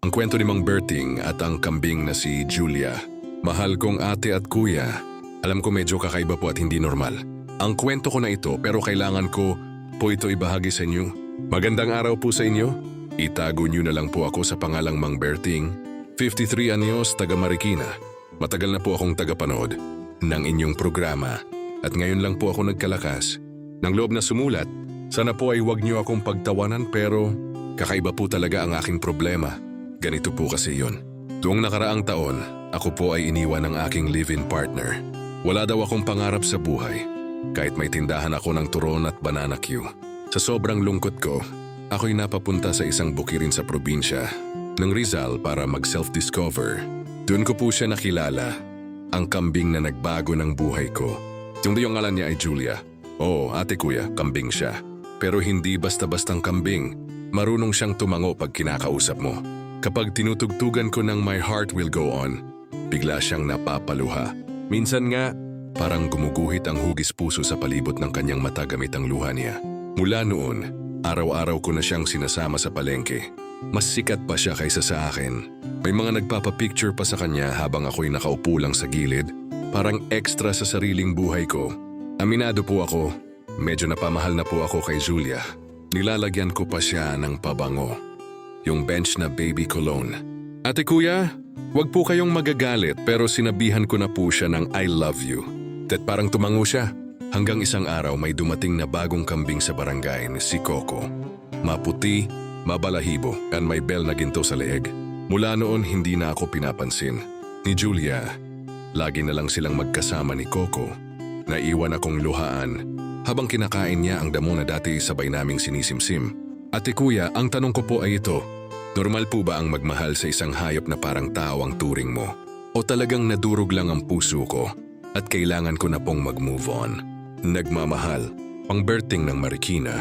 Ang kwento ni Mang Berting at ang kambing na si Julia. Mahal kong ate at kuya. Alam ko medyo kakaiba po at hindi normal. Ang kwento ko na ito pero kailangan ko po ito ibahagi sa inyo. Magandang araw po sa inyo. Itago niyo na lang po ako sa pangalang Mang Berting. 53 anyos, taga Marikina. Matagal na po akong tagapanood ng inyong programa. At ngayon lang po ako nagkalakas ng loob na sumulat. Sana po ay huwag niyo akong pagtawanan pero kakaiba po talaga ang aking problema. Ganito po kasi yun. Tuong nakaraang taon, ako po ay iniwan ng aking live-in partner. Wala daw akong pangarap sa buhay. Kahit may tindahan ako ng turon at banana Q. Sa sobrang lungkot ko, ako'y napapunta sa isang bukirin sa probinsya ng Rizal para mag-self-discover. Doon ko po siya nakilala, ang kambing na nagbago ng buhay ko. Yung ngalan niya ay Julia. Oo, ate kuya, kambing siya. Pero hindi basta-bastang kambing. Marunong siyang tumango pag kinakausap mo. Kapag tinutugtugan ko ng My Heart Will Go On, bigla siyang napapaluha. Minsan nga, parang gumuguhit ang hugis puso sa palibot ng kanyang mata gamit ang luha niya. Mula noon, araw-araw ko na siyang sinasama sa palengke. Mas sikat pa siya kaysa sa akin. May mga nagpapapicture pa sa kanya habang ako'y nakaupo lang sa gilid, parang extra sa sariling buhay ko. Aminado po ako, medyo napamahal na po ako kay Julia. Nilalagyan ko pa siya ng pabango. Yung bench na baby cologne. Ate kuya, wag po kayong magagalit pero sinabihan ko na po siya ng I love you. At parang tumango siya. Hanggang isang araw may dumating na bagong kambing sa barangay si Coco. Maputi, mabalahibo, at may bell na ginto sa leeg. Mula noon hindi na ako pinapansin. Ni Julia, lagi na lang silang magkasama ni Coco. Naiwan akong luhaan habang kinakain niya ang damo na dati sabay naming sinisimsim. Ate kuya, ang tanong ko po ay ito. Normal po ba ang magmahal sa isang hayop na parang tao ang turing mo? O talagang nadurog lang ang puso ko at kailangan ko na pong mag-move on? Nagmamahal, Mang Berting ng Marikina.